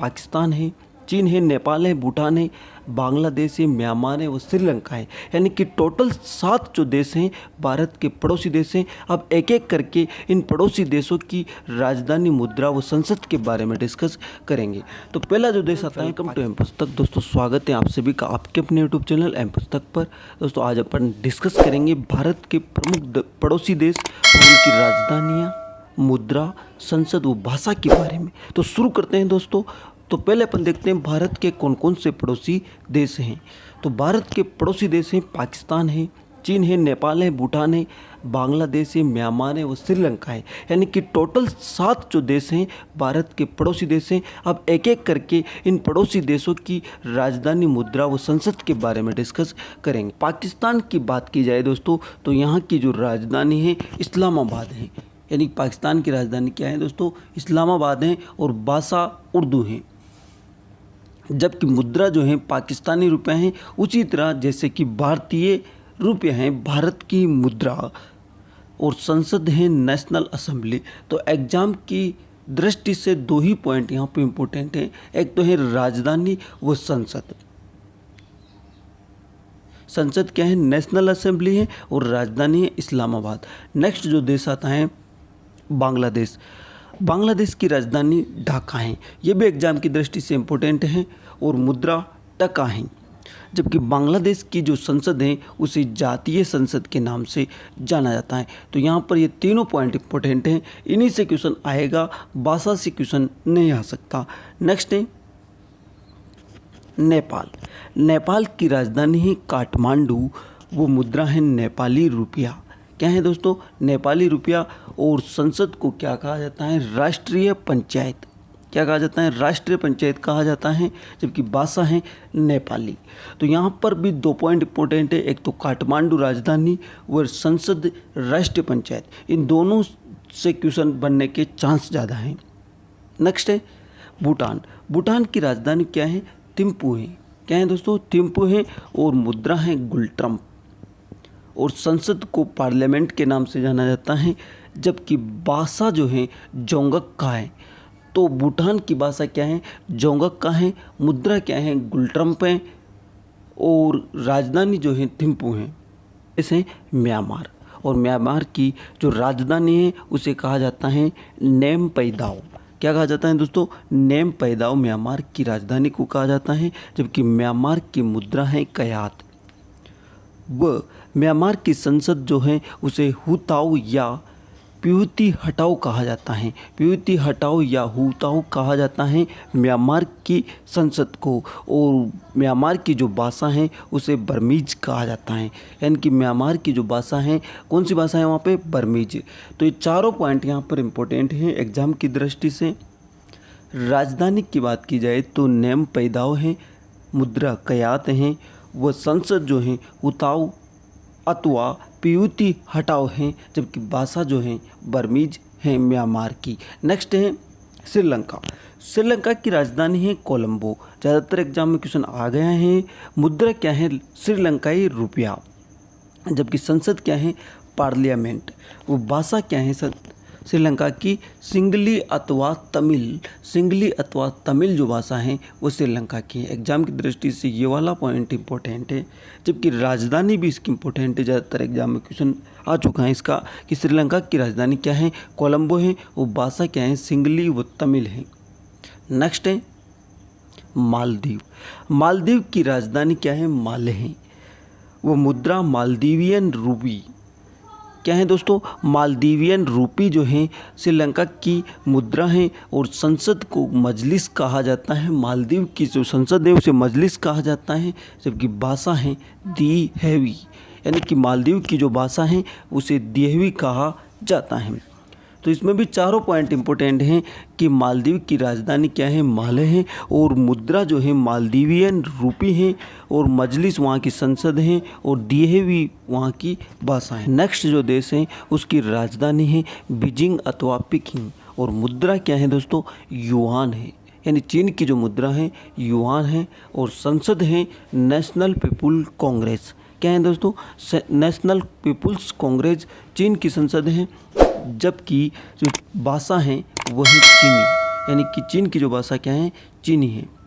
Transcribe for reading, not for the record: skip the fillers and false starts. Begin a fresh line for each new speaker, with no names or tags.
पाकिस्तान है, चीन है, नेपाल है, भूटान है, बांग्लादेश है, म्यांमार है और श्रीलंका है। यानी कि टोटल 7 जो देश हैं भारत के पड़ोसी देश हैं। अब एक एक करके इन पड़ोसी देशों की राजधानी, मुद्रा व संसद के बारे में डिस्कस करेंगे। तो पहला जो देश आता है, वेलकम टू एम पुस्तक। दोस्तों स्वागत है आप सभी का आपके अपने यूट्यूब चैनल एम पुस्तक पर। दोस्तों आज अपन डिस्कस करेंगे भारत के प्रमुख पड़ोसी देश और उनकी राजधानियाँ, मुद्रा, संसद व भाषा के बारे में। तो शुरू करते हैं दोस्तों। तो पहले अपन देखते हैं भारत के कौन कौन से पड़ोसी देश हैं। तो भारत के पड़ोसी देश हैं पाकिस्तान है, चीन है, नेपाल है, भूटान है, बांग्लादेश है, म्यांमार है और श्रीलंका है। यानी कि टोटल 7 जो देश हैं भारत के पड़ोसी देश हैं। अब एक एक करके इन पड़ोसी देशों की राजधानी, मुद्रा व संसद के बारे में डिस्कस करेंगे। पाकिस्तान की बात की जाए दोस्तों तो यहाँ की जो राजधानी है इस्लामाबाद है। यानी पाकिस्तान की राजधानी क्या है दोस्तों? इस्लामाबाद है और भाषा उर्दू है। जबकि मुद्रा जो है पाकिस्तानी रुपये हैं, उसी तरह जैसे कि भारतीय रुपये हैं भारत की मुद्रा, और संसद है नेशनल असेंबली। तो एग्ज़ाम की दृष्टि से 2 ही पॉइंट यहाँ पे इम्पोर्टेंट हैं। एक तो है राजधानी व संसद। संसद क्या है? नेशनल असेंबली है और राजधानी है इस्लामाबाद। नेक्स्ट जो देश आता है बांग्लादेश। बांग्लादेश की राजधानी ढाका है। ये भी एग्जाम की दृष्टि से इम्पोर्टेंट है और मुद्रा टका है। जबकि बांग्लादेश की जो संसद है उसे जातीय संसद के नाम से जाना जाता है। तो यहाँ पर ये तीनों पॉइंट इम्पोर्टेंट हैं। इन्हीं से क्वेश्चन आएगा, भाषा से क्वेश्चन नहीं आ सकता। नेक्स्ट है नेपाल। नेपाल की राजधानी है काठमांडू, वो मुद्रा है नेपाली रुपया। क्या है दोस्तों? नेपाली रुपया। और संसद को क्या कहा जाता है? राष्ट्रीय पंचायत। क्या कहा जाता है? राष्ट्रीय पंचायत कहा जाता है। जबकि भाषा है नेपाली। तो यहाँ पर भी 2 पॉइंट इंपॉर्टेंट है। एक तो काठमांडू राजधानी व संसद राष्ट्रीय पंचायत। इन दोनों से क्वेश्चन बनने के चांस ज़्यादा हैं। नेक्स्ट है भूटान। भूटान की राजधानी क्या है? थिम्पू है। क्या है दोस्तों? थिम्पू है और मुद्रा है गुलट्रम, और संसद को पार्लियामेंट के नाम से जाना जाता है। जबकि भाषा जो है जोंगक का है। तो भूटान की भाषा क्या है? जोंगक का है। मुद्रा क्या है? गुलट्रम्प है और राजधानी जो है थिम्पू है। इसे म्यांमार, और म्यांमार की जो राजधानी है उसे कहा जाता है नेमपैदाओ। क्या कहा जाता है दोस्तों? नेमपैदाओ म्यांमार की राजधानी को कहा जाता है। जबकि म्यांमार की मुद्रा है कयात। व म्यांमार की संसद जो है उसे हुताओ या प्यूती हटाओ कहा जाता है। प्यूती हटाओ या हुताओ कहा जाता है म्यांमार की संसद को। और म्यांमार की जो भाषा है उसे बर्मीज कहा जाता है। यानी कि म्यांमार की जो भाषा है, कौन सी भाषा है वहाँ पे? बर्मीज। तो ये चारों पॉइंट यहाँ पर इम्पोर्टेंट हैं एग्जाम की दृष्टि से। राजधानी की बात की जाए तो नेमपैदाओ है, मुद्रा कयात हैं, वह संसद जो है उताओ अथवा प्यूती हटाओ हैं। जबकि भाषा जो है बर्मीज है म्यांमार की। नेक्स्ट है श्रीलंका। श्रीलंका की राजधानी है कोलंबो। ज़्यादातर एग्जाम में क्वेश्चन आ गया है। मुद्रा क्या है? श्रीलंकाई रुपया। जबकि संसद क्या है? पार्लियामेंट। वो भाषा क्या है श्रीलंका की? सिंगली अथवा तमिल। सिंगली अथवा तमिल जो भाषा है वो श्रीलंका की है। एग्जाम की दृष्टि से ये वाला पॉइंट इंपॉर्टेंट है। जबकि राजधानी भी इसकी इंपॉर्टेंट है। ज़्यादातर एग्जाम में क्वेश्चन आ चुका है इसका कि श्रीलंका की राजधानी क्या है? कोलंबो है। वो भाषा क्या है? सिंगली व तमिल है। नेक्स्ट है मालदीव। मालदीव की राजधानी क्या है? माले है। वो मुद्रा मालदीवियन रूपी। क्या है दोस्तों? मालदीवियन रूपी जो है श्रीलंका की मुद्रा है। और संसद को मजलिस कहा जाता है। मालदीव की जो संसद है उसे मजलिस कहा जाता है। जबकि भाषा है दिहेवी। यानी कि मालदीव की जो भाषा है उसे दिहेवी कहा जाता है। तो इसमें भी चारों पॉइंट इंपॉर्टेंट हैं कि मालदीव की राजधानी क्या है? माले है। और मुद्रा जो है मालदीवियन रूपी है। और मजलिस वहाँ की संसद है। और दिहेवी वहाँ की भाषा है। नेक्स्ट जो देश है उसकी राजधानी है बीजिंग अथवा पीकिंग। और मुद्रा क्या है दोस्तों? युआन है। यानी चीन की जो मुद्रा है युआन है। और संसद है नेशनल पीपुल कांग्रेस। क्या है दोस्तों? नेशनल पीपुल्स कांग्रेस चीन की संसद है। जबकि जो भाषा है वह है चीनी। यानी कि चीन की जो भाषा क्या है, चीनी है।